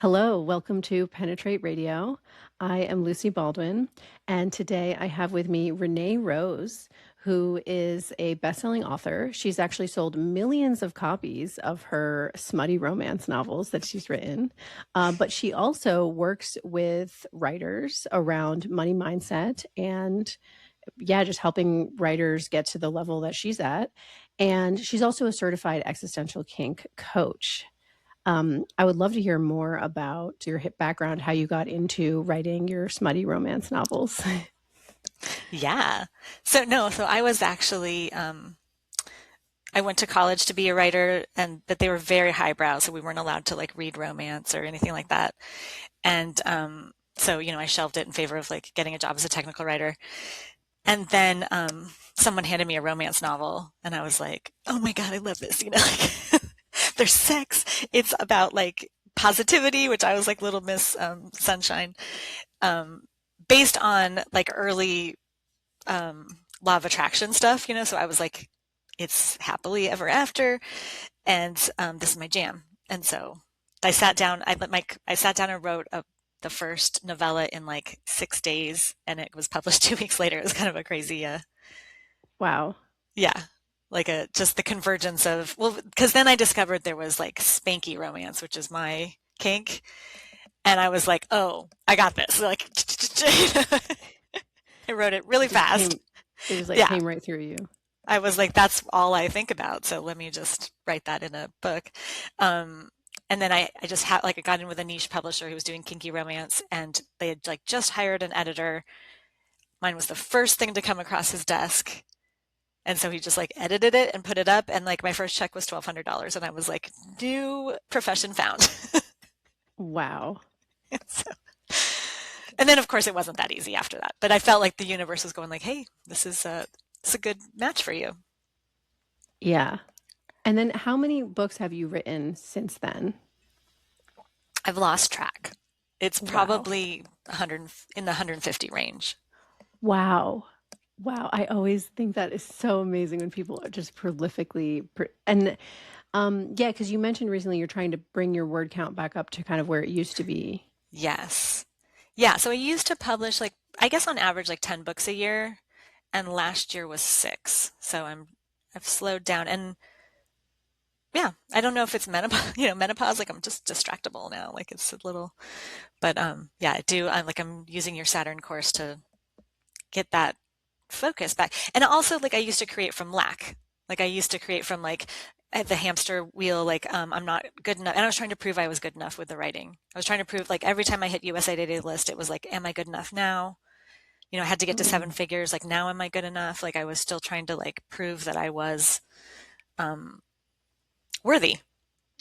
Hello, welcome to Penetrate Radio. I am Lucy Baldwin, and today I have with me Renee Rose, who is a best-selling author. She's actually sold millions of copies of her smutty romance novels that she's written, but she also works with writers around money mindset and just helping writers get to the level that she's at. And she's also a certified existential kink coach. I would love to hear more about your hip background, how you got into writing your smutty romance novels. Yeah. So I was actually, I went to college to be a writer, but they were very highbrow, so we weren't allowed to like read romance or anything like that. And I shelved it in favor of like getting a job as a technical writer. And then someone handed me a romance novel, and I was like, oh my God, I love this. Like there's sex. It's about like positivity, which I was like Little Miss Sunshine, um, based on like early law of attraction stuff. So I was like, it's happily ever after, and this is my jam. And so I sat down. I sat down and wrote the first novella in like 6 days, and it was published 2 weeks later. It was kind of a crazy, Wow. yeah, like just the convergence of, well, because then I discovered there was like spanky romance, which is my kink, and I was like, oh, I got this. Like, I wrote it really fast. It was like Yeah. came right through you. I was like, that's all I think about. So let me just write that in a book. And then I just had like I got in with a niche publisher who was doing kinky romance, and they had like just hired an editor. Mine was the first thing to come across his desk. And so he just like edited it and put it up. And like my first check was $1,200. And I was like, new profession found. Wow. So, and then of course it wasn't that easy after that. But I felt like the universe was going like, hey, this is a good match for you. Yeah. And then how many books have you written since then? I've lost track. It's Wow. probably 100 in the 150 range. Wow. Wow. I always think that is so amazing when people are just prolifically and yeah, because you mentioned recently you're trying to bring your word count back up to kind of where it used to be. Yes. Yeah. So I used to publish like, I guess on average, like 10 books a year. And last year was 6. So I've slowed down. And yeah, I don't know if it's menopause, like I'm just distractible now. Like it's a little, but yeah, I'm using your Saturn course to get that focus back. And also like I used to create from lack. Like I used to create from like the hamster wheel, like I'm not good enough. And I was trying to prove I was good enough with the writing. I was trying to prove like every time I hit USA Today list, it was like, am I good enough now? I had to get to 7 figures. Like now am I good enough? Like I was still trying to like prove that I was um, worthy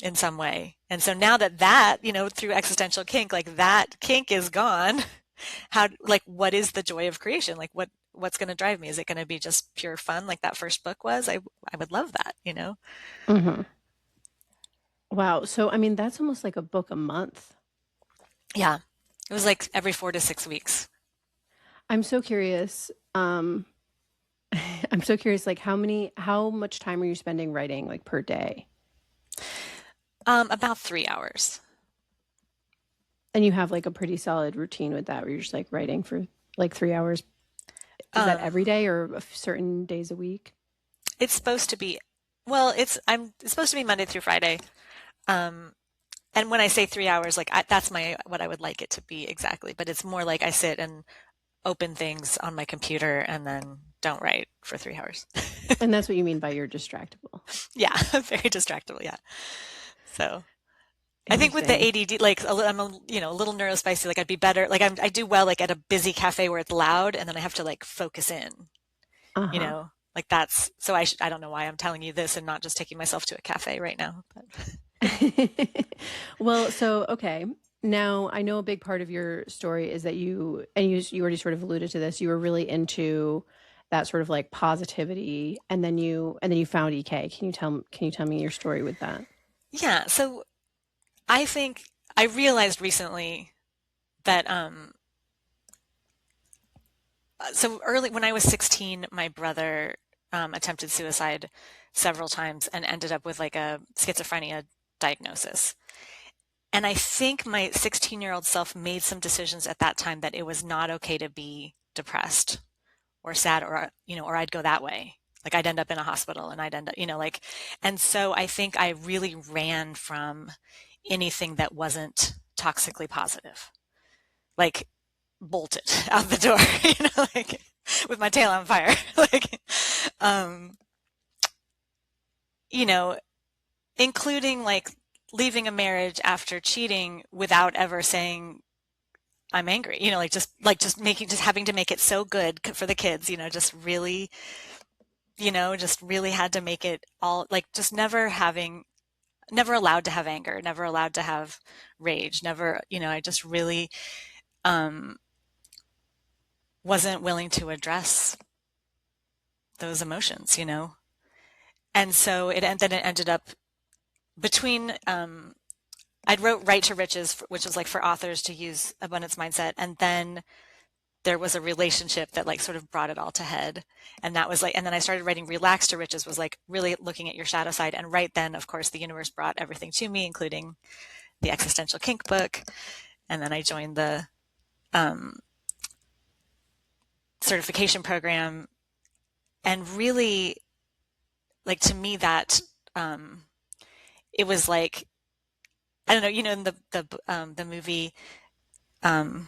in some way. And so now that through existential kink, like that kink is gone. What is the joy of creation? Like what's going to drive me? Is it going to be just pure fun? Like that first book was, I would love that. Mm-hmm. Wow. So, I mean, that's almost like a book a month. Yeah. It was like every 4 to 6 weeks. I'm so curious. I'm so curious, like how much time are you spending writing like per day? About 3 hours. And you have like a pretty solid routine with that where you're just like writing for like 3 hours. Is that every day or certain days a week? It's supposed to be, well, it's supposed to be Monday through Friday. Um, and when I say 3 hours, like that's what I would like it to be exactly. But it's more like I sit and open things on my computer and then don't write for 3 hours. And that's what you mean by you're distractible. Yeah, very distractible. Yeah. So I think with the ADD, like I'm a little neurospicy. Like I'd be better. Like I do well like at a busy cafe where it's loud, and then I have to like focus in. Uh-huh. Like that's so I don't know why I'm telling you this and not just taking myself to a cafe right now. But. Well, so okay. Now I know a big part of your story is that you already sort of alluded to this. You were really into that sort of like positivity, and then you found EK. Can you tell me your story with that? Yeah. So I think I realized recently that so early when I was 16, my brother attempted suicide several times and ended up with like a schizophrenia diagnosis. And I think my 16-year-old self made some decisions at that time that it was not okay to be depressed or sad, or, or I'd go that way. Like I'd end up in a hospital and I'd end up, like, and so I think I really ran from anything that wasn't toxically positive, like bolted out the door, like with my tail on fire, like, um, you know, including like leaving a marriage after cheating without ever saying I'm angry, just having to make it so good for the kids, just really had to make it all like just never allowed to have anger, never allowed to have rage, never, I just really um, wasn't willing to address those emotions. And so then it ended up between, I'd wrote Right to Riches, which was like for authors to use abundance mindset. And then there was a relationship that like sort of brought it all to head. And that was like, and then I started writing Relax to Riches, was like really looking at your shadow side. And right then, of course, the universe brought everything to me, including the Existential Kink book. And then I joined the certification program. And really, like, to me, that it was like, I don't know, in the movie, oh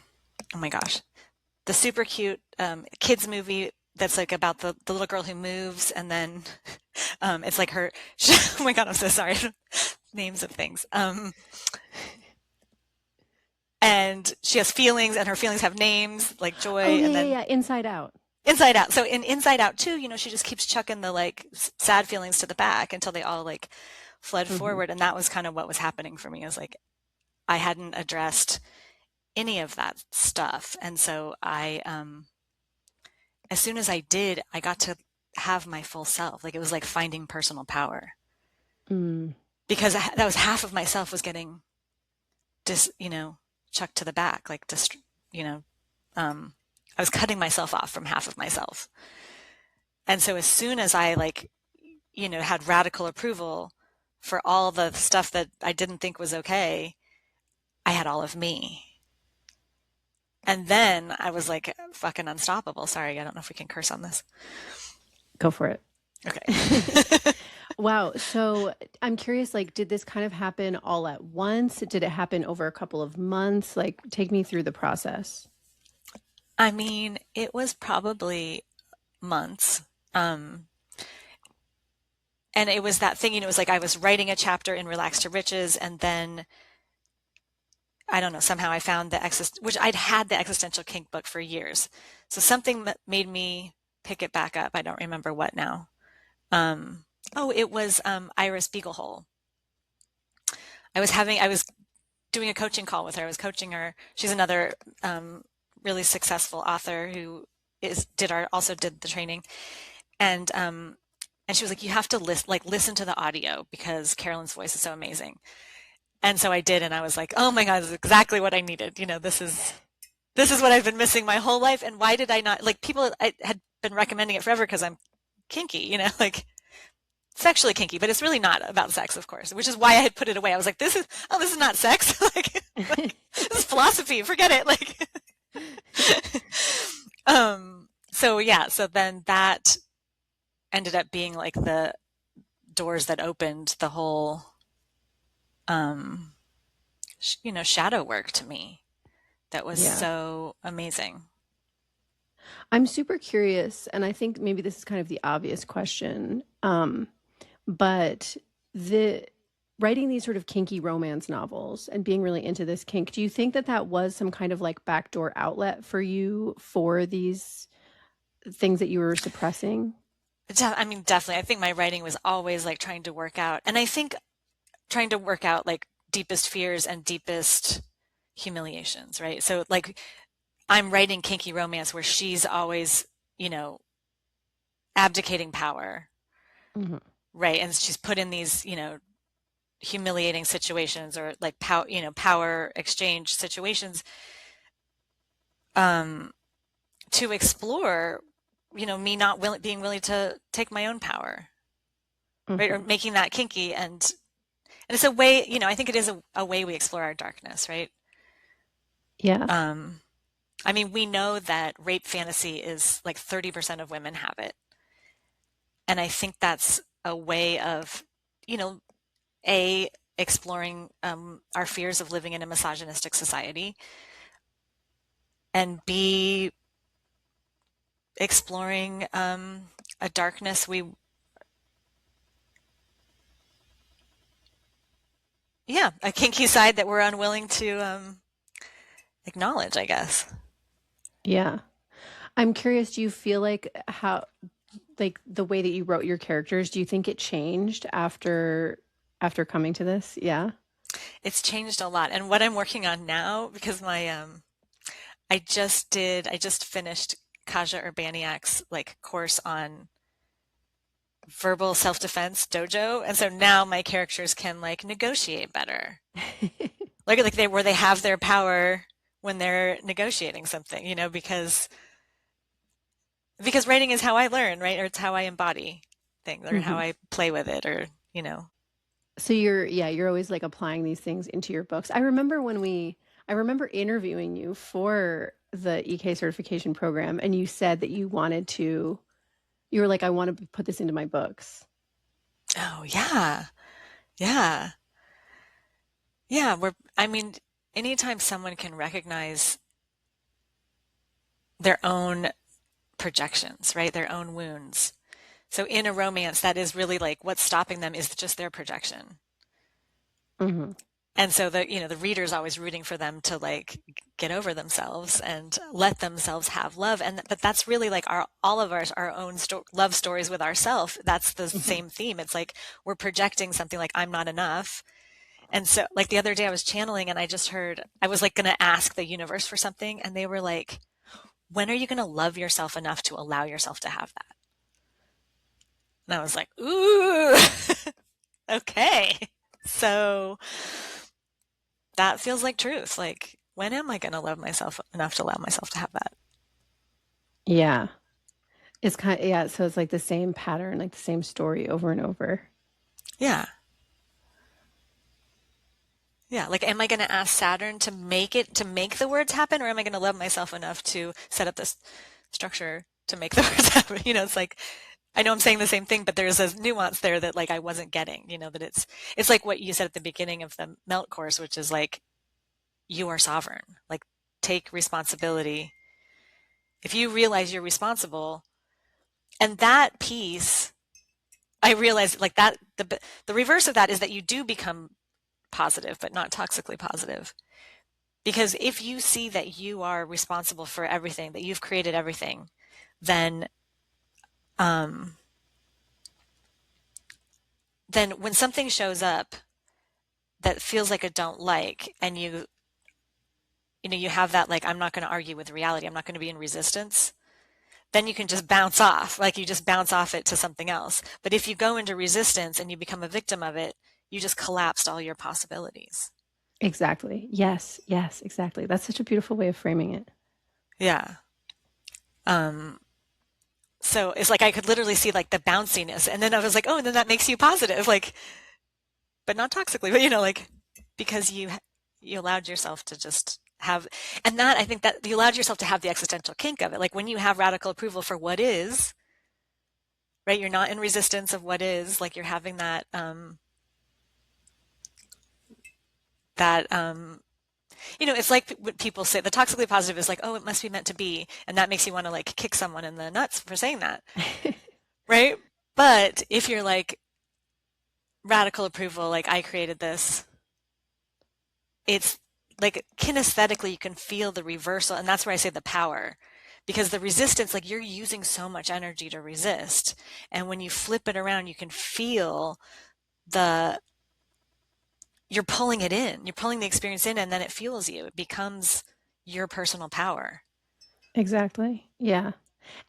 my gosh, the super cute kids movie that's like about the little girl who moves, and then it's like her, oh my God, I'm so sorry, names of things. And she has feelings, and her feelings have names, like joy, Oh, yeah, and yeah, then yeah. Inside Out. Inside Out. So in Inside Out too, she just keeps chucking the like sad feelings to the back until they all like fled Hmm. forward. And that was kind of what was happening for me. Is like I hadn't addressed any of that stuff. And so as soon as I did, I got to have my full self. Like it was like finding personal power, Mm. because that was half of myself was getting chucked to the back. Like just, you know, I was cutting myself off from half of myself. And so as soon as I like, had radical approval for all the stuff that I didn't think was okay, I had all of me. And then I was like fucking unstoppable. Sorry, I don't know if we can curse on this. Go for it. Okay. Wow. So I'm curious, like, did this kind of happen all at once? Did it happen over a couple of months? Like, take me through the process. I mean, it was probably months. And it was that thing, it was like I was writing a chapter in Relax to Riches, and then I don't know, somehow I found which I'd had the Existential Kink book for years. So something that made me pick it back up. I don't remember what now. It was Iris Beaglehole. I was doing a coaching call with her. I was coaching her. She's another really successful author who also did the training. And she was like, you have to listen to the audio because Carolyn's voice is so amazing. And so I did, and I was like, oh my God, this is exactly what I needed. This is what I've been missing my whole life. And why did I not, like, I had been recommending it forever because I'm kinky, like sexually kinky, but it's really not about sex, of course, which is why I had put it away. I was like, this is not sex. like this is philosophy. Forget it. Like, so yeah, so then that ended up being like the doors that opened the whole, shadow work to me. That was Yeah. so amazing. I'm super curious, and I think maybe this is kind of the obvious question, but the writing these sort of kinky romance novels and being really into this kink, do you think that that was some kind of like backdoor outlet for you for these things that you were suppressing? I mean, definitely. I think my writing was always like trying to work out. And I think trying to work out like deepest fears and deepest humiliations, right? So like I'm writing kinky romance where she's always, abdicating power, Hmm. right? And she's put in these, humiliating situations or like power exchange situations to explore, me not being willing to take my own power, right? Or Hmm. making that kinky. And And it's a way, I think it is a way we explore our darkness, right? Yeah. Um, I mean, we know that rape fantasy is like 30% of women have it. And I think that's a way of, you know, A, exploring our fears of living in a misogynistic society, and B, exploring a darkness a kinky side that we're unwilling to acknowledge, I guess. Yeah. I'm curious, do you feel like like the way that you wrote your characters, do you think it changed after coming to this? Yeah. It's changed a lot. And what I'm working on now, because I just finished Kaja Urbaniak's like course on verbal self-defense dojo, and so now my characters can like negotiate better. Like where they have their power when they're negotiating something, because writing is how I learn, right? Or it's how I embody things or how Mhm. I play with it or. So you're always like applying these things into your books. I remember interviewing you for the EK certification program, and you said that you were like, I want to put this into my books. Oh, yeah. Yeah. Yeah, I mean, anytime someone can recognize their own projections, right? Their own wounds. So in a romance, that is really like what's stopping them is just their projection. Hmm. And so the reader's always rooting for them to like get over themselves and let themselves have love. But that's really like all of our own love stories with ourselves. That's the Hmm. same theme. It's like we're projecting something like I'm not enough. And so like the other day I was channeling and I was like going to ask the universe for something. And they were like, when are you going to love yourself enough to allow yourself to have that? And I was like, ooh, okay. So that feels like truth. Like, when am I going to love myself enough to allow myself to have that? Yeah. Yeah, so it's like the same pattern, like the same story over and over. Yeah. Yeah. Like, am I going to ask Saturn to make the words happen, or am I going to love myself enough to set up this structure to make the words happen? It's like, I know I'm saying the same thing, but there's a nuance there that like I wasn't getting, that it's like what you said at the beginning of the melt course, which is like, you are sovereign. Like, take responsibility. If you realize you're responsible, and that piece, I realized like that the reverse of that is that you do become positive, but not toxically positive. Because if you see that you are responsible for everything, that you've created everything, then um, then when something shows up that feels like a don't like, and you have that like I'm not going to argue with reality, I'm not going to be in resistance, then you can just bounce off, like you just bounce off it to something else. But if you go into resistance and you become a victim of it, you just collapsed all your possibilities. Exactly. Yes, yes, exactly. That's such a beautiful way of framing it. Yeah. Um, so it's like I could literally see like the bounciness, and then I was like, oh, and then that makes you positive, like, but not toxically, but like because you allowed yourself to just have, and that I think that you allowed yourself to have the existential kink of it. Like when you have radical approval for what is, right? You're not in resistance of what is, like you're having that it's like what people say, the toxically positive is like, oh, it must be meant to be, and that makes you want to like kick someone in the nuts for saying that, right? But if you're like radical approval, like I created this, it's like kinesthetically you can feel the reversal, and that's where I say the power, because the resistance, like you're using so much energy to resist, and when you flip it around you can feel the you're pulling it in, you're pulling the experience in, and then it fuels you, it becomes your personal power. Exactly. Yeah.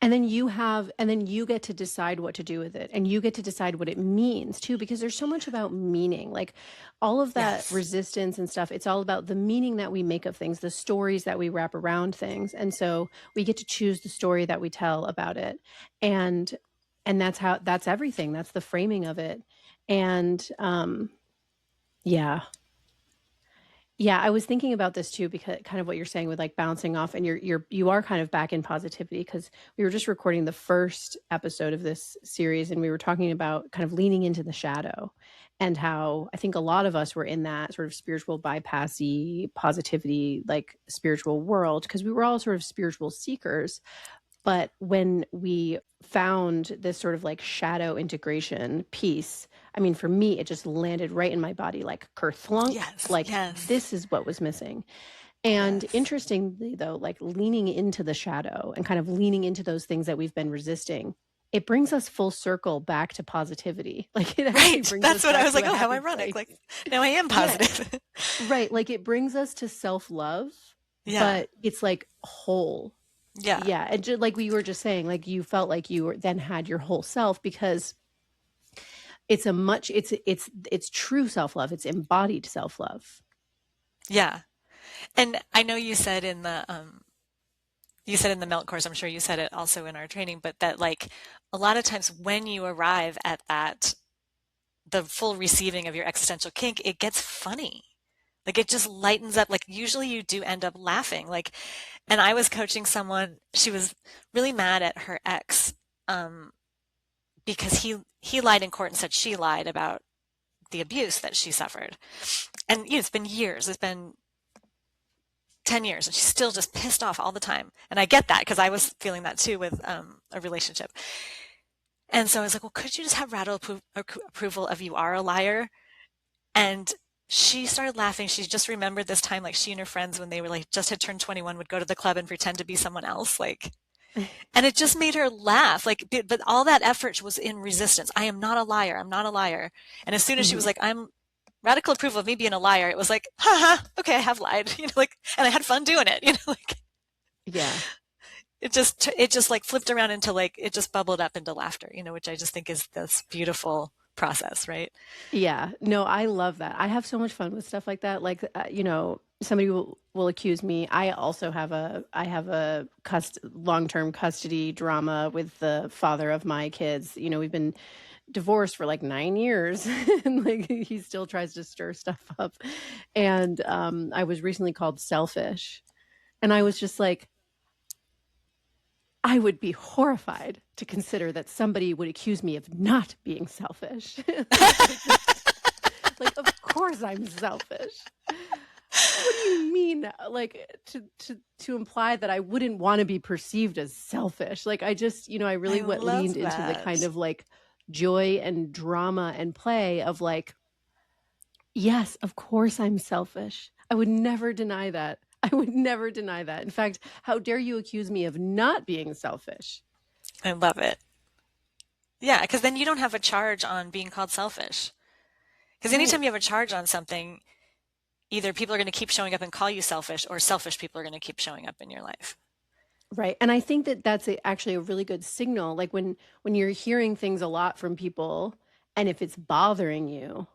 And then you get to decide what to do with it. And you get to decide what it means too, because there's so much about meaning. Like all of that Yes. resistance and stuff, it's all about the meaning that we make of things, the stories that we wrap around things. And so we get to choose the story that we tell about it. And that's everything. That's the framing of it. And Yeah. Yeah, I was thinking about this too because kind of what you're saying with like bouncing off and you are kind of back in positivity because we were just recording the first episode of this series and we were talking about kind of leaning into the shadow and how I think a lot of us were in that sort of spiritual bypassy positivity like spiritual world because we were all sort of spiritual seekers. But when we found this sort of like shadow integration piece, I mean, for me, it just landed right in my body like kerthunk. Yes, Like, yes, this is what was missing. And yes. interestingly, though, like leaning into the shadow and kind of leaning into those things that we've been resisting, it brings us full circle back to positivity. Like, it actually Right. brings That's us what I back was to like, a oh, how happy ironic. place. Like now I am Yeah, positive. right. Like, it brings us to self love, Yeah. but it's like whole. Yeah. Yeah, and just like we were just saying, like you felt like you were, then had your whole self because it's true self-love, it's embodied self-love. Yeah. And I know you said in the Melt course, I'm sure you said it also in our training, but that like a lot of times when you arrive at that, the full receiving of your existential kink, it gets funny. Like it just lightens up. Like usually you do end up laughing. Like, and I was coaching someone, she was really mad at her ex, um, because he lied in court and said she lied about the abuse that she suffered. And you know, it's been years. It's been 10 years and she's still just pissed off all the time. And I get that because I was feeling that too with a relationship. And so I was like, well, could you just have radical approval of you are a liar? And she started laughing. She just remembered this time, like she and her friends, when they were like just had turned 21, would go to the club and pretend to be someone else. Like, and it just made her laugh. Like, but all that effort was in resistance. I am not a liar. I'm not a liar. And as soon as she was Mhm. like, I'm radical approval of me being a liar, it was like, haha, okay, I have lied, you know, like, and I had fun doing it, you know, like Yeah. it just like flipped around into like, it just bubbled up into laughter, you know, which I just think is this beautiful process, right? Yeah. No, I love that. I have so much fun with stuff like that. Like, somebody will accuse me. I have a long-term custody drama with the father of my kids. We've been divorced for like 9 years and like he still tries to stir stuff up. And I was recently called selfish. And I was just like, I would be horrified to consider that somebody would accuse me of not being selfish. Like, of course I'm selfish. What do you mean? Like to imply that I wouldn't want to be perceived as selfish. Like I just, I really I what love leaned into the kind that. of like joy and drama and play of like, yes, of course I'm selfish. I would never deny that. I would never deny that. In fact, how dare you accuse me of not being selfish? I love it. Yeah, because then you don't have a charge on being called selfish. Because Right. anytime you have a charge on something, either people are going to keep showing up and call you selfish, or selfish people are going to keep showing up in your life. Right. And I think that that's actually a really good signal. Like when you're hearing things a lot from people and if it's bothering you,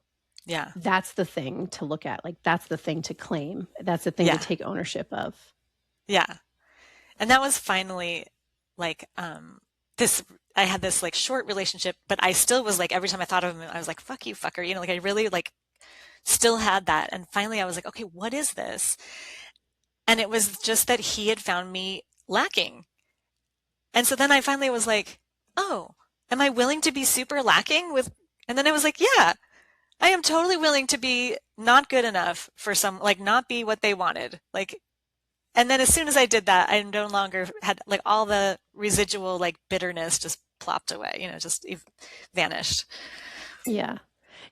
Yeah. that's the thing to look at. Like that's the thing to claim. That's the thing to Yeah. take ownership of. Yeah. And that was finally like this I had this like short relationship, but I still was like every time I thought of him, I was like, fuck you, fucker. You know, like I really like still had that. And finally I was like, okay, what is this? And it was just that he had found me lacking. And so then I finally was like, oh, am I willing to be super lacking with, and then I was like, yeah, I am totally willing to be not good enough for some, like not be what they wanted. Like, and then as soon as I did that, I no longer had like all the residual like bitterness just plopped away, you know, just vanished. Yeah.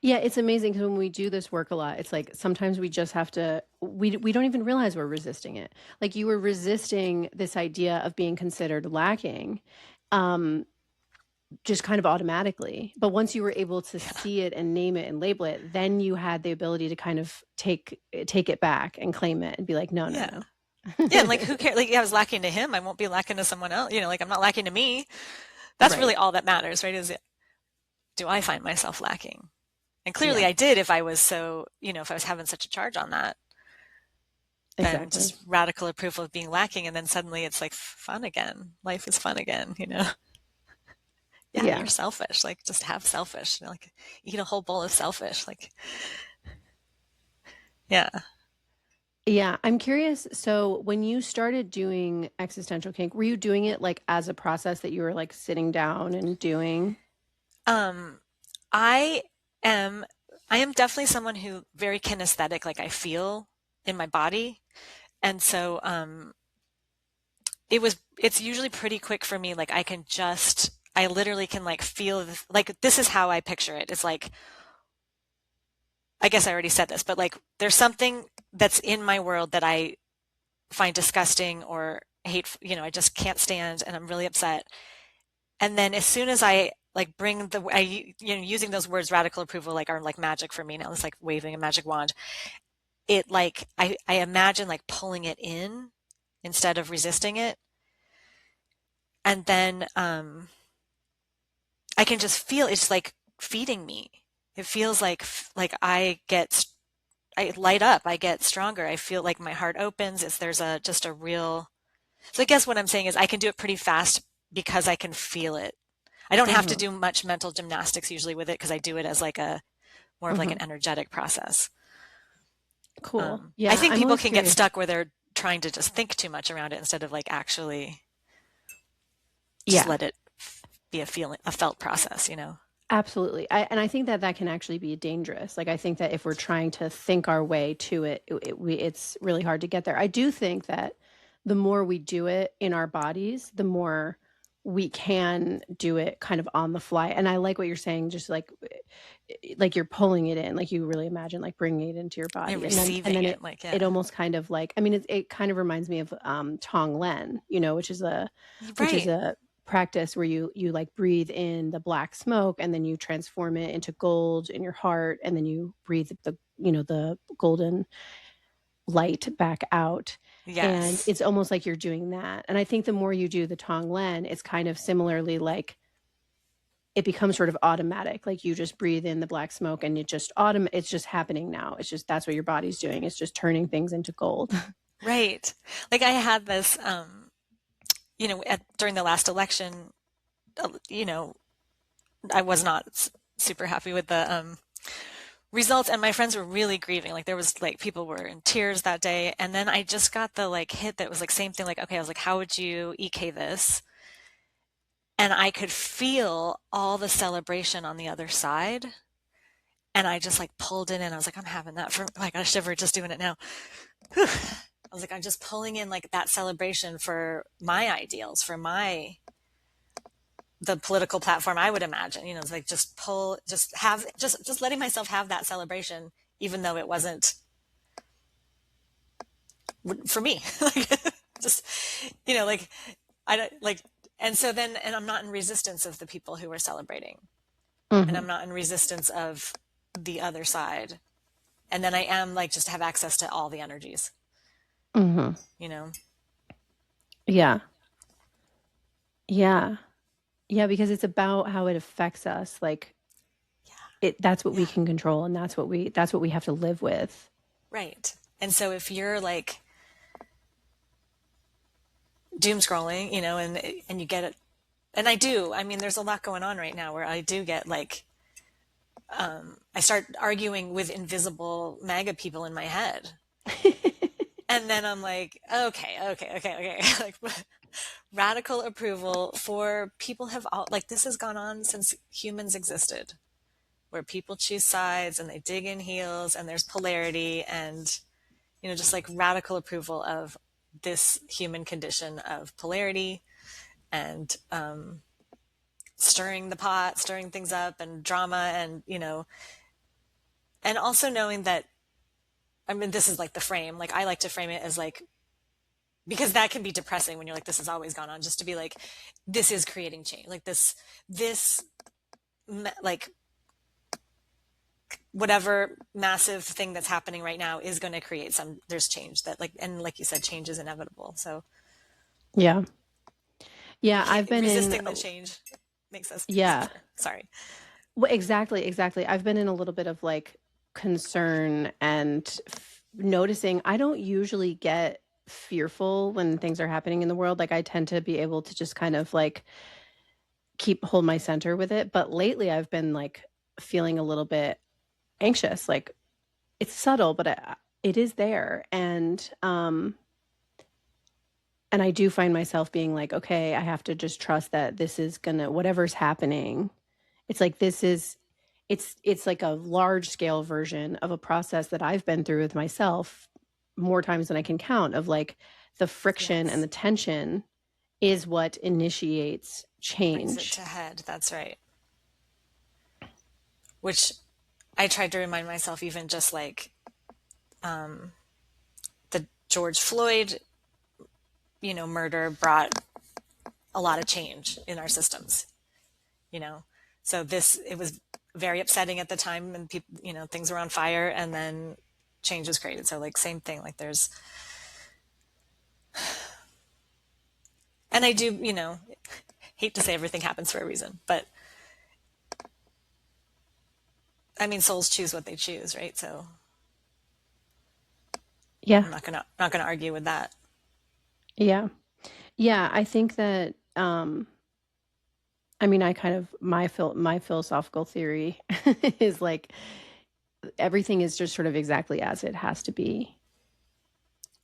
Yeah, it's amazing because when we do this work a lot, it's like sometimes we just have to we don't even realize we're resisting it. Like you were resisting this idea of being considered lacking. Um just kind of automatically. But once you were able to Yeah. see it and name it and label it, then you had the ability to kind of take it back and claim it and be like, no, no, Yeah. no. Yeah. And like, who cares? Like, yeah, I was lacking to him. I won't be lacking to someone else. You know, like I'm not lacking to me. That's really Right. all that matters, right? Is it, do I find myself lacking? And clearly Yeah, I did if I was so, you know, if I was having such a charge on that, then exactly. just radical approval of being lacking. And then suddenly it's like fun again. Life is fun again, you know? Yeah, you're Yeah. selfish. Like just have selfish, you know, like eat a whole bowl of selfish. Like, Yeah. Yeah, I'm curious. So, when you started doing existential kink, were you doing it like as a process that you were like sitting down and doing? Um, I am I am definitely someone who very kinesthetic, like I feel in my body. And so it's usually pretty quick for me. Like I literally can like feel like this is how I picture it. It's like I guess I already said this, but like there's something that's in my world that I find disgusting or hate, I just can't stand and I'm really upset. And then as soon as I like bring using those words radical approval like are like magic for me now. It's like waving a magic wand. It like I imagine like pulling it in instead of resisting it. And then I can just feel it's like feeding me. It feels like I light up, I get stronger. I feel like my heart opens. There's a just a real. So I guess what I'm saying is I can do it pretty fast because I can feel it. I don't have to Hmm. do much mental gymnastics usually with it because I do it as like a more of like Hmm. an energetic process. Cool. I Yeah, think I'm people always can get curious. stuck where they're trying to just think too much around it instead of like actually just Yeah. let it be a feeling, a felt process. Absolutely. And I think that that can actually be dangerous. Like, I think that if we're trying to think our way to it, it's really hard to get there. I do think that the more we do it in our bodies, the more we can do it kind of on the fly. And I like what you're saying, just like you're pulling it in, like you really imagine like bringing it into your And body. And receiving then it, like, it yeah. almost kind of like, I mean, it kind of reminds me of Tong Len, which is Right. a practice where you like breathe in the black smoke and then you transform it into gold in your heart and then you breathe the golden light back out, and Yes. it's almost like you're doing that. And I think the more you do the tong len, it's kind of similarly like it becomes sort of automatic, like you just breathe in the black smoke and it's just happening now. It's just that's what your body's doing, it's just turning things into gold. Right. Like I had this, during the last election, uh, you know, I was not super happy with the results, and my friends were really grieving. Like there was like people were in tears that day, and then I just got the like hit that was like same thing. Like okay, I was like, how would you EK this? And I could feel all the celebration on the other side, and I just like pulled it in. I was like, I'm having that for like I shiver just doing it now. Whew. I was like, I'm just pulling in like that celebration for my ideals, for the political platform I would imagine, it's like just letting myself have that celebration, even though it wasn't for me. Like, just, like, I don't like, and so then, and I'm not in resistance of the people who are celebrating, and Hmm. I'm not in resistance of the other side. And then I am like, just have access to all the energies, Hmm. you know? Yeah. Yeah. Yeah, because it's about how it affects us. Like that's what we Yeah. can control, and that's what we have to live with. Right. And so if you're like doom scrolling, and you get it, and I do. I mean, there's a lot going on right now where I do get like, I start arguing with invisible MAGA people in my head. And then I'm like, okay, okay, okay, okay. Like radical approval for people have all, like, this has gone on since humans existed, where people choose sides and they dig in heels and there's polarity and, just like radical approval of this human condition of polarity and stirring the pot, stirring things up and drama and, and also knowing that, I mean, this is like the frame, like I like to frame it as like, because that can be depressing when you're like, this has always gone on, just to be like, this is creating change. Like this, like whatever massive thing that's happening right now is going to create there's change that like, and like you said, change is inevitable. So Yeah. we Yeah, can't, I've been in resisting the change makes us yeah. suffer. Sorry. Well, exactly, exactly. I've been in a little bit of like concern and noticing I don't usually get fearful when things are happening in the world. Like I tend to be able to just kind of like hold my center with it, but lately I've been like feeling a little bit anxious. Like it's subtle, but it is there. And I do find myself being like, okay, I have to just trust that this is gonna, whatever's happening, it's like this is it's like a large scale version of a process that I've been through with myself more times than I can count, of like the friction and Yes. the tension is what initiates Brings it to change. head. That's right. Which I tried to remind myself, even just like the George Floyd, murder brought a lot of change in our systems, you know. So it was very upsetting at the time, and people, things were on fire, and then change was created. So like same thing, like and I do, hate to say everything happens for a reason, but I mean, souls choose what they choose, right? So Yeah. I'm not gonna argue with that. Yeah. Yeah, I think that I mean, I kind of my philosophical theory is like everything is just sort of exactly as it has to be.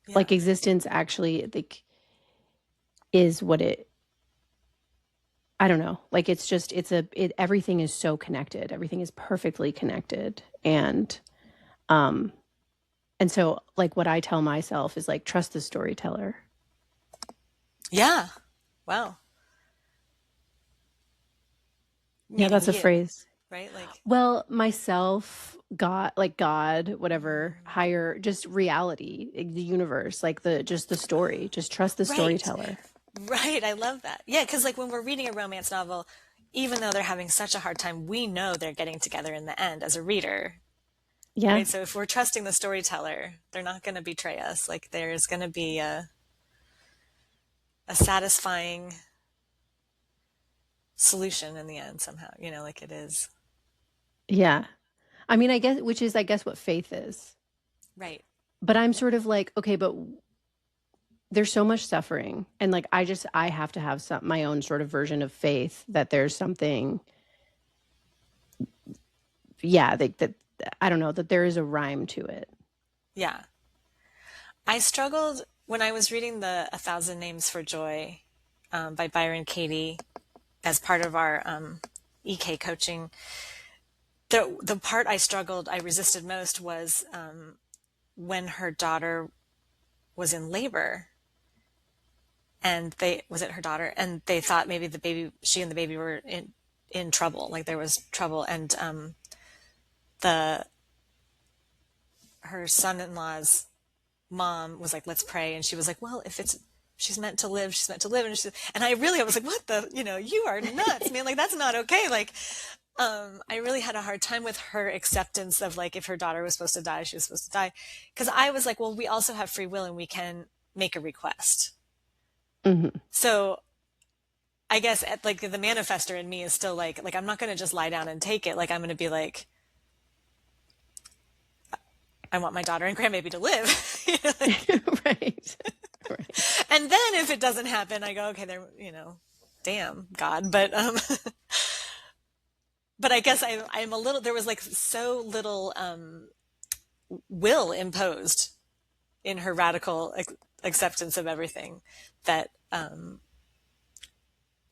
Yeah. Like existence actually like is what it, I don't know. Like it's just everything is so connected. Everything is perfectly connected. Um and so like what I tell myself is like trust the storyteller. Yeah. Wow. Yeah, Meaning that's a you, phrase. right? Like, Well, myself, God, like God, whatever, higher, just reality, the universe, like just the story. Just trust the right. storyteller. Right. I love that. Yeah. Cause like when we're reading a romance novel, even though they're having such a hard time, we know they're getting together in the end as a reader, Yeah. right? So if we're trusting the storyteller, they're not going to betray us. Like there's going to be a satisfying solution in the end somehow, like it is. Yeah. I mean, I guess, which is, I guess, what faith is. Right. But I'm sort of like, okay, but there's so much suffering. And like, I have to have my own sort of version of faith that there's something, yeah, that, I don't know, that there is a rhyme to it. Yeah. I struggled when I was reading the A Thousand Names for Joy by Byron Katie as part of our EK coaching. The part I resisted most was when her daughter was in labor, and was it her daughter, and they thought maybe she and the baby were in trouble, like there was trouble, and the her son-in-law's mom was like, let's pray. And she was like, well, if she's meant to live, she's meant to live. And I was like, what you are nuts, man. Like, that's not okay. Like, I really had a hard time with her acceptance of like, if her daughter was supposed to die, she was supposed to die. Cause I was like, well, we also have free will and we can make a request. Hmm. So I guess like the manifester in me is still like, I'm not going to just lie down and take it. Like, I'm going to be like, I want my daughter and grandbaby to live. Like, Right. Right. and then if it doesn't happen, I go, okay, damn God. But I guess I'm a little, there was like so little will imposed in her radical acceptance of everything that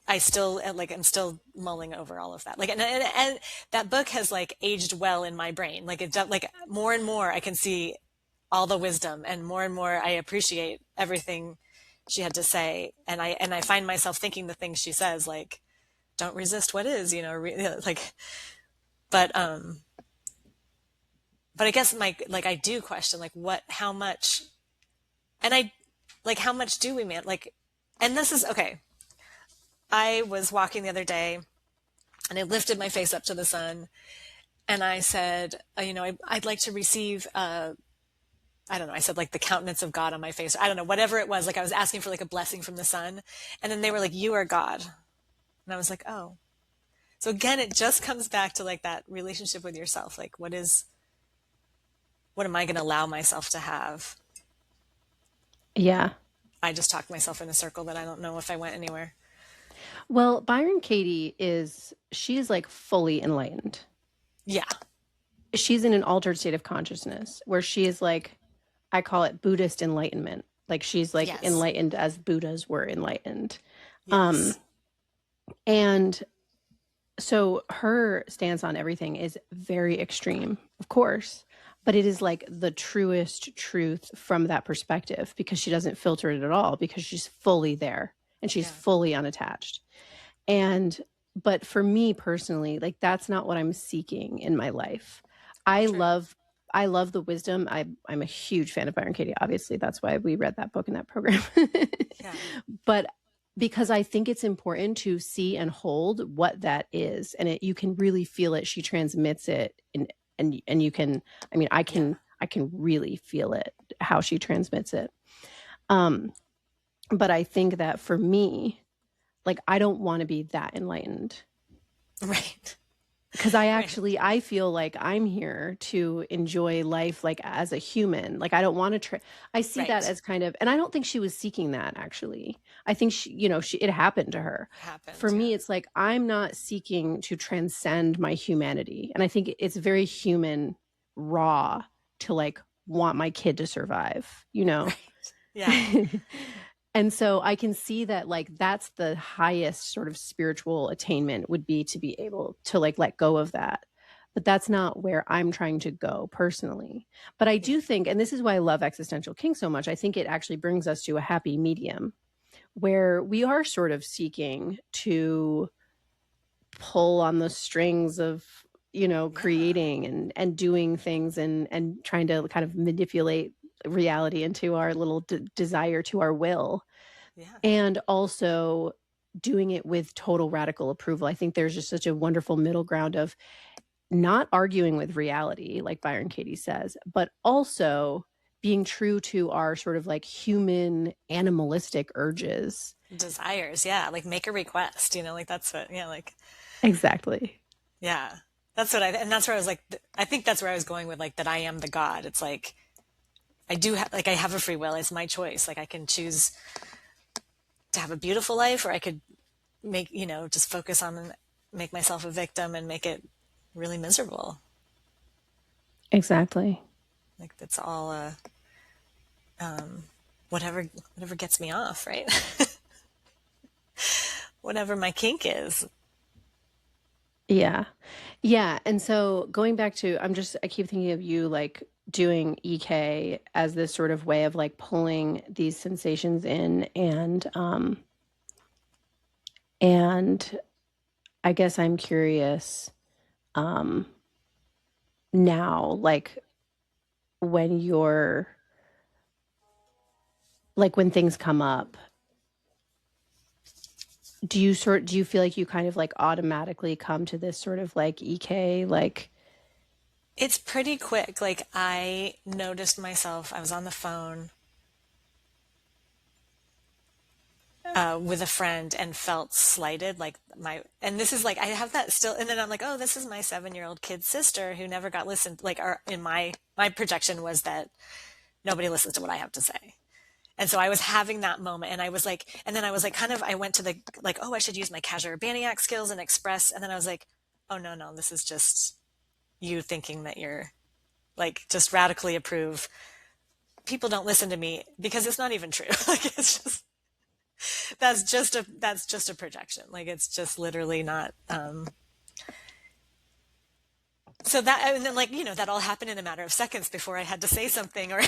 I still like, I'm still mulling over all of that. Like, and that book has like aged well in my brain. Like like more and more I can see all the wisdom, and more I appreciate everything she had to say. And I find myself thinking the things she says, like, don't resist what is, like, but, but I guess like, I do question, like, how much, and like, how much do we, man? Like, and this is, okay. I was walking the other day and I lifted my face up to the sun and I said, I'd like to receive, I don't know, I said like the countenance of God on my face. I don't know, whatever it was. Like I was asking for like a blessing from the sun. And then they were like, you are God. And I was like, oh. So again, it just comes back to like that relationship with yourself. Like what am I going to allow myself to have? Yeah. I just talked myself in a circle that I don't know if I went anywhere. Well, Byron Katie she is like fully enlightened. Yeah. She's in an altered state of consciousness where she is like I call it Buddhist enlightenment. Like she's like Yes. enlightened as Buddhas were enlightened. Um, Yes. and so her stance on everything is very extreme, of course, but it is like the truest truth from that perspective because she doesn't filter it at all because she's fully there and she's Yeah. fully unattached. And but for me personally, like that's not what I'm seeking in my life. I True. love I love the wisdom. I'm a huge fan of Byron Katie. Obviously, that's why we read that book in that program. Yeah. But because I think it's important to see and hold what that is, and you can really feel it. She transmits it, and you can. I mean, Yeah. I can really feel it how she transmits it. Um, but I think that for me, like I don't want to be that enlightened Right. because I Right. actually I feel like I'm here to enjoy life like as a human. Like I don't want to I see that Right. as kind of, and I don't think she was seeking that actually. I think she, you know, she it happened to her. For Happened. me Yeah. it's like I'm not seeking to transcend my humanity. And I think it's very human raw to like want my kid to survive, you know. Right. Yeah. And so I can see that like that's the highest sort of spiritual attainment would be to be able to like let go of that. But that's not where I'm trying to go personally. But I Yeah. do think, and this is why I love Existential Kink so much, I think it actually brings us to a happy medium where we are sort of seeking to pull on the strings of, you know, Yeah. creating and doing things and trying to kind of manipulate reality into our little desire to our will, Yeah. and also doing it with total radical approval. I think there's just such a wonderful middle ground of not arguing with reality, like Byron Katie says, but also being true to our sort of like human animalistic urges. Desires. Yeah. Like make a request, like that's what, yeah, like, Exactly. yeah. That's what and that's where I was like, I think that's where I was going with like that I am the God. It's like, I do have, like, I have a free will. It's my choice. Like I can choose to have a beautiful life or I could make, just focus on make myself a victim and make it really miserable. Exactly. Like that's all, whatever, whatever gets me off, right? Whatever my kink is. Yeah. Yeah. And so going back to, I keep thinking of you like doing EK as this sort of way of like pulling these sensations in and I guess I'm curious um now like when you're like when things come up, do you feel like you kind of like automatically come to this sort of like EK like It's pretty quick. Like I noticed myself, I was on the phone with a friend and felt slighted. Like and this is like, I have that still. And then I'm like, oh, this is my 7-year-old kid's sister who never got listened. Like, in my projection was that nobody listens to what I have to say. And so I was having that moment and I was like, and then I was like, kind of, I went to the, like, oh, I should use my casual Baniac skills and express. And then I was like, oh, no, no, this is just you thinking that you're like, just radically approve. People don't listen to me because it's not even true. Like, it's just, that's just a projection. Like, it's just literally not, so that, and then like, that all happened in a matter of seconds before I had to say something or,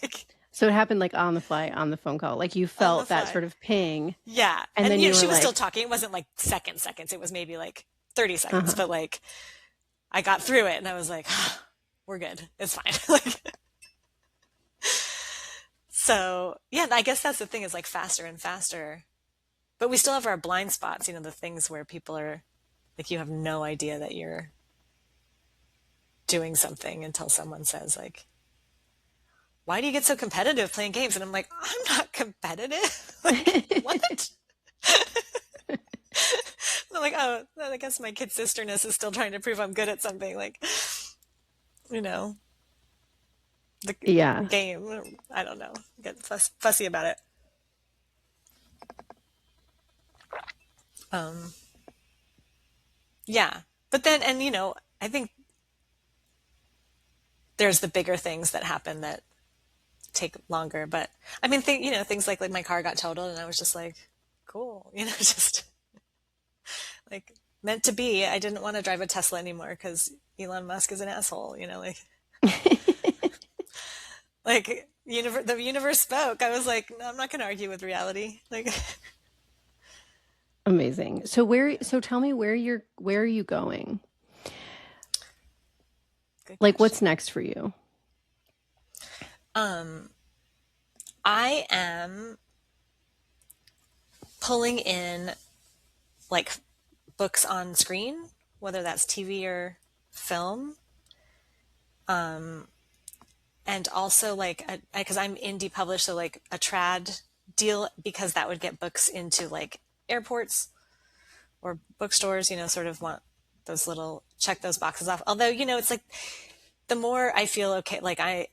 like so it happened like on the fly on the phone call. Like you on the felt that fly. sort of ping Yeah. and And, then you were she was still like, talking. It wasn't like seconds. It was maybe like 30 seconds, uh-huh. but like I got through it and I was like, oh, we're good. It's fine. Like, so yeah, I guess that's the thing is like faster and faster, but we still have our blind spots, the things where people are like, you have no idea that you're doing something until someone says like, why do you get so competitive playing games? And I'm like, I'm not competitive. Like, what? I'm like, oh, I guess my kid sisterness is still trying to prove I'm good at something. Like, you know, the Yeah. game. I don't know. Get fussy about it. Um, yeah, but then, and I think there's the bigger things that happen that take longer. But I mean, things like my car got totaled and I was just like, cool, just like meant to be. I didn't want to drive a Tesla anymore because Elon Musk is an asshole, the universe spoke. I was like, no, I'm not going to argue with reality. Like, Amazing. So tell me where are you going? good Like what's question. next for you? Um, I am pulling in like books on screen, whether that's TV or film. Um, and also like, because I'm indie published, so like a trad deal, because that would get books into like airports or bookstores, sort of want those little, check those boxes off. Although, it's like the more I feel okay, like I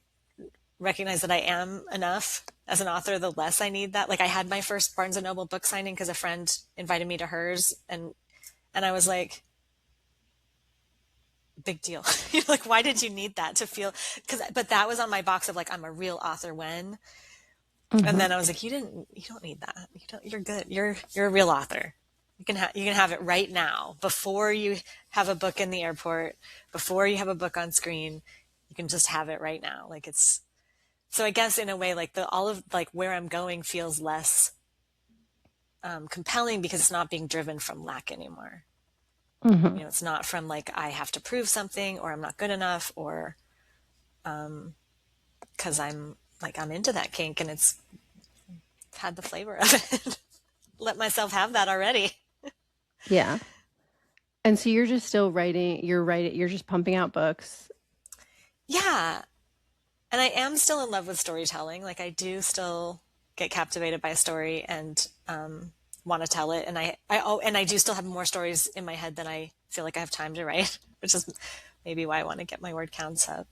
recognize that I am enough as an author, the less I need that. Like I had my first Barnes and Noble book signing because a friend invited me to hers, and I was like, big deal. Like why did you need that to feel? But that was on my box of like I'm a real author when, and Hmm. then I was like, you don't need that. You're good. You're a real author. You can have it right now before you have a book in the airport, before you have a book on screen. You can just have it right now. Like it's so I guess in a way like the all of like where I'm going feels less compelling because it's not being driven from lack anymore. Hmm. It's not from like I have to prove something or I'm not good enough or because I'm into that kink and it's had the flavor of it. Let myself have that already. Yeah. And so you're just still you're just pumping out books. Yeah. And I am still in love with storytelling. Like I do still get captivated by a story and want to tell it. And I do still have more stories in my head than I feel like I have time to write, which is maybe why I want to get my word counts up.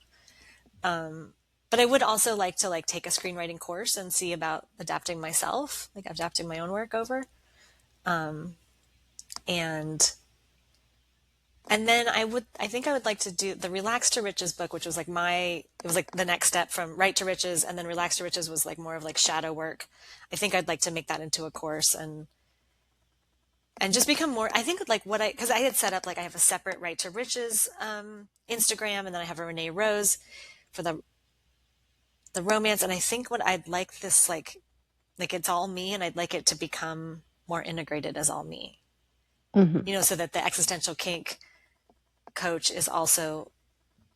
But I would also like to like take a screenwriting course and see about adapting myself, like adapting my own work over. And then I think I would like to do the Relax to Riches book, which was like it was like the next step from Write to Riches. And then Relax to Riches was like more of like shadow work. I think I'd like to make that into a course and just become more, I think like because I had set up, like I have a separate Write to Riches Instagram, and then I have a Renee Rose for the romance. And I think what I'd like this, like it's all me, and I'd like it to become more integrated as all me, Hmm. so that the existential kink coach is also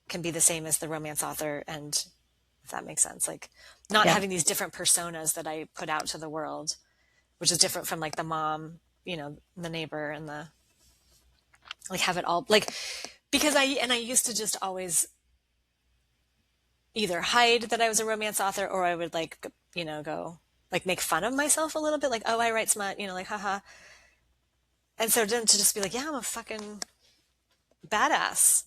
can be the same as the romance author. And if that makes sense, like not Yeah. having these different personas that I put out to the world, which is different from like the mom, the neighbor, and the like have it all like because I used to just always either hide that I was a romance author, or I would like go like make fun of myself a little bit, like, oh, I write smut, like haha. And so then to just be like, yeah, I'm a fucking badass,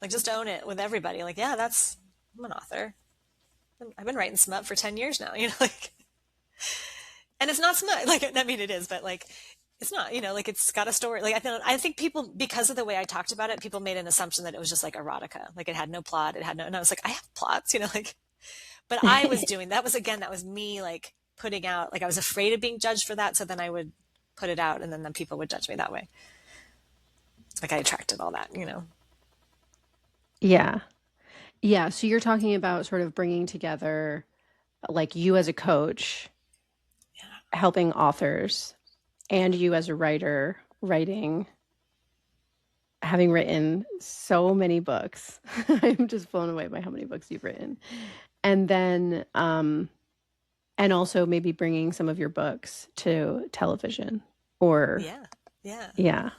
like just own it with everybody, like, yeah, I'm an author. I've been writing smut for 10 years now, like, and it's not smut, like, I mean, it is, but like, it's not, like it's got a story. Like, I think people, because of the way I talked about it, people made an assumption that it was just like erotica. Like it had no plot. And I was like, I have plots, like, but I was doing, that was me like putting out, like I was afraid of being judged for that. So then I would put it out and then people would judge me that way. Like I attracted all that. Yeah. Yeah. So you're talking about sort of bringing together like you as a coach, Yeah. helping authors, and you as a writer, writing, having written so many books. I'm just blown away by how many books you've written. And then, and also maybe bringing some of your books to television or, Yeah. Yeah. yeah.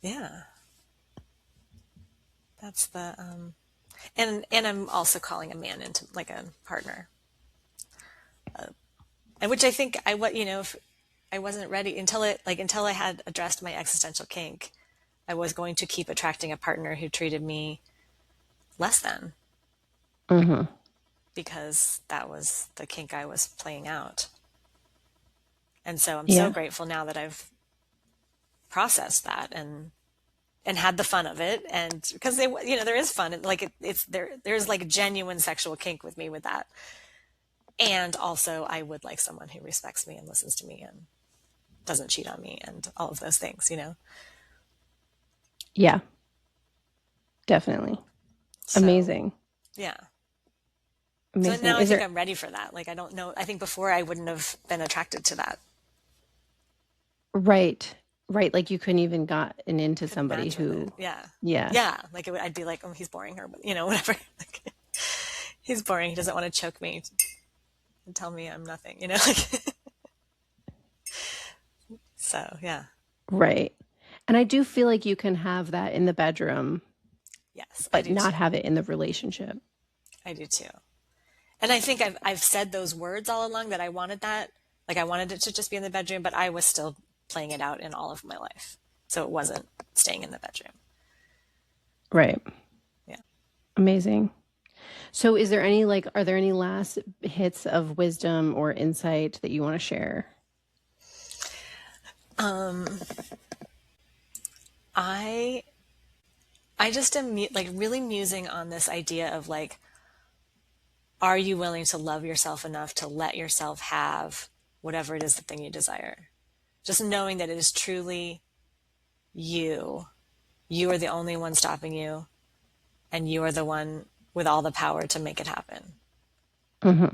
Yeah. That's the, and I'm also calling a man into like a partner, and which I think if I wasn't ready until I had addressed my existential kink, I was going to keep attracting a partner who treated me less than, Hmm. because that was the kink I was playing out. And so I'm so Yeah. grateful now that I've processed that and and had the fun of it. And because there is fun, like there's like genuine sexual kink with me with that. And also I would like someone who respects me and listens to me and doesn't cheat on me and all of those things. Yeah, definitely. So, Amazing. yeah. So Amazing. now I Is think there I'm ready for that. Like, I don't know. I think before I wouldn't have been attracted to that. right. Right. Like you couldn't even gotten into Couldn't somebody match with it. who, Yeah. yeah. Yeah. Like I'd be like, oh, he's boring or, whatever. Like, he's boring. He doesn't want to choke me and tell me I'm nothing. Like, so yeah. Right. And I do feel like you can have that in the bedroom, Yes, I but do not too. have it in the relationship. I do too. And I think I've said those words all along that I wanted that. Like I wanted it to just be in the bedroom, but I was still playing it out in all of my life. So it wasn't staying in the bedroom. Right. Yeah. Amazing. So is there any like are there any last hits of wisdom or insight that you want to share? Um, I I just am like really musing on this idea of like, are you willing to love yourself enough to let yourself have whatever it is the thing you desire? Just knowing that it is truly you. You are the only one stopping you, and you are the one with all the power to make it happen. Hmm.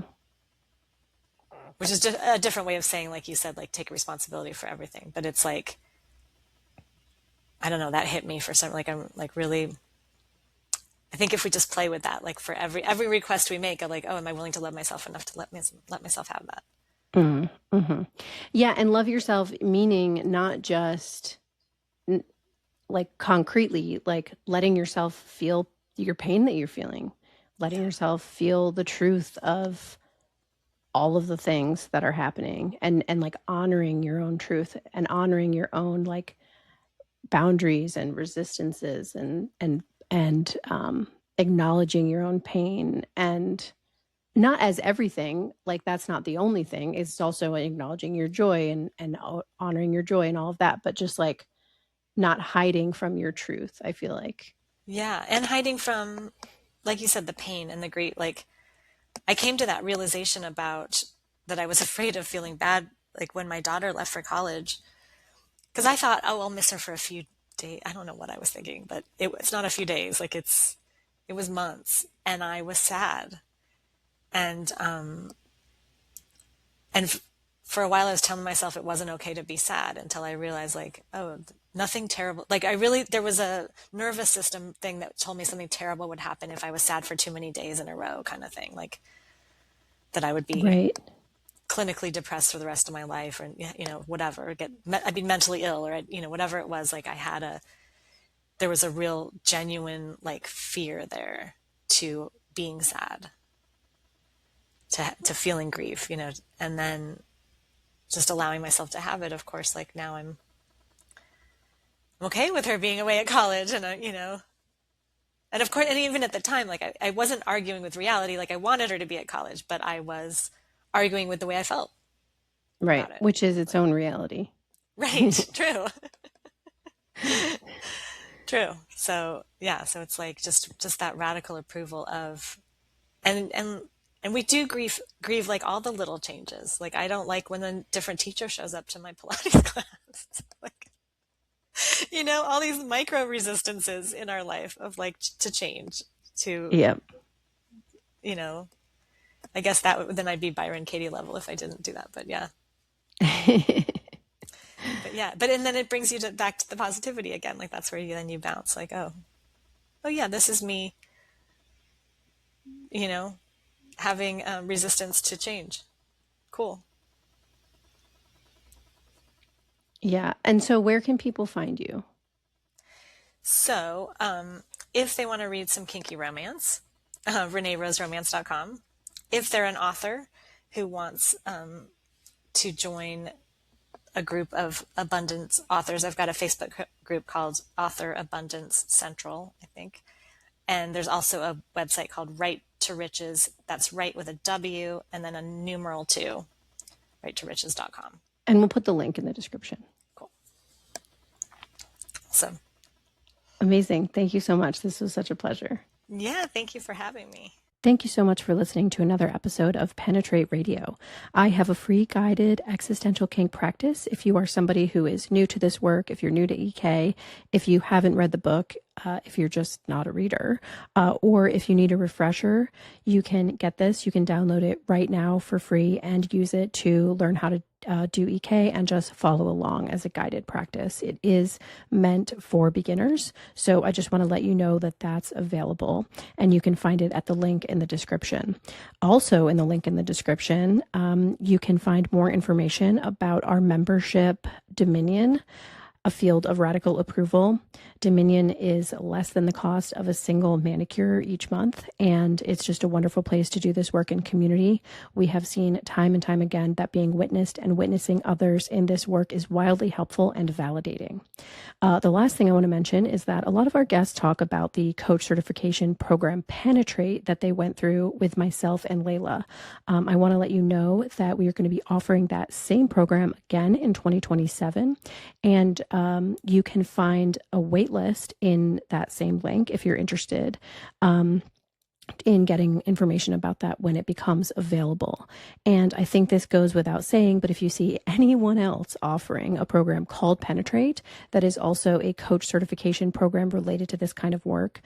Which is just a different way of saying, like you said, like take responsibility for everything. But it's like, I don't know, that hit me for some, like I'm like really, I think if we just play with that, like for every request we make, of like, oh, am I willing to love myself enough to let myself have that? Mm-hmm. Yeah, and love yourself meaning not just like concretely, like letting yourself feel your pain that you're feeling, letting Yeah. yourself feel the truth of all of the things that are happening and like honoring your own truth and honoring your own like boundaries and resistances and acknowledging your own pain and not as everything like that's not the only thing, it's also acknowledging your joy and honoring your joy and all of that, but just like not hiding from your truth, I feel like. Yeah. And hiding from, like you said, the pain and the grief. Like I came to that realization about that I was afraid of feeling bad, like when my daughter left for college, because I thought, oh, I'll miss her for a few days. I don't know what I was thinking, but it's not a few days. Like it was months, and I was sad. And for a while, I was telling myself it wasn't okay to be sad until I realized, like, oh, nothing terrible. Like there was a nervous system thing that told me something terrible would happen if I was sad for too many days in a row, kind of thing. Like that I would be Right. clinically depressed for the rest of my life, or whatever. I'd be mentally ill, or whatever it was. Like there was a real genuine like fear there to being sad, to feeling grief, and then just allowing myself to have it. Of course, like now I'm okay with her being away at college, and and of course, and even at the time, like I wasn't arguing with reality. Like I wanted her to be at college, but I was arguing with the way I felt Right, about it. which is its Like, own reality. right, true, true. So yeah, so it's like just that radical approval of, and we do grieve like all the little changes. Like I don't like when a different teacher shows up to my Pilates class. Like, all these micro resistances in our life of like to change to, Yep. you know, I guess then I'd be Byron Katie level if I didn't do that. But yeah, and then it brings you back to the positivity again. Like that's where you bounce. Like, oh yeah, this is me, you know, having resistance to change. Cool. Yeah, and so where can people find you? So, if they want to read some kinky romance, ReneeRoseRomance.com. If they're an author who wants to join a group of abundance authors, I've got a Facebook group called Author Abundance Central, I think. And there's also a website called Right to Riches. That's right with a W and then a numeral 2, rightoriches.com. And we'll put the link in the description. Cool. Awesome. Amazing. Thank you so much. This was such a pleasure. Yeah, thank you for having me. Thank you so much for listening to another episode of Penetrate Radio. I have a free guided existential kink practice. If you are somebody who is new to this work, if you're new to EK, if you haven't read the book, if you're just not a reader, or if you need a refresher, you can get this. You can download it right now for free and use it to learn how to do EK and just follow along as a guided practice. It is meant for beginners. So I just want to let you know that that's available, and you can find it at the link in the description. Also in the link in the description, you can find more information about our membership Dominion, a field of radical approval. Dominion is less than the cost of a single manicure each month, and it's just a wonderful place to do this work in community. We have seen time and time again that being witnessed and witnessing others in this work is wildly helpful and validating. The last thing I want to mention is that a lot of our guests talk about the coach certification program Penetrate that they went through with myself and Layla. I want to let you know that we are going to be offering that same program again in 2027, and you can find a wait list in that same link if you're interested in getting information about that when it becomes available. And I think this goes without saying, but if you see anyone else offering a program called Penetrate that is also a coach certification program related to this kind of work,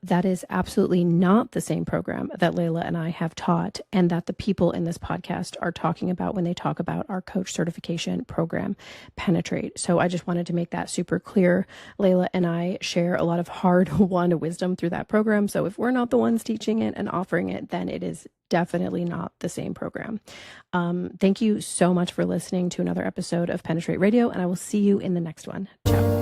that is absolutely not the same program that Layla and I have taught, and that the people in this podcast are talking about when they talk about our coach certification program, Penetrate. So I just wanted to make that super clear. Layla and I share a lot of hard-won wisdom through that program. So if we're not the ones teaching it and offering it, then it is definitely not the same program. Thank you so much for listening to another episode of Penetrate Radio, and I will see you in the next one. Ciao.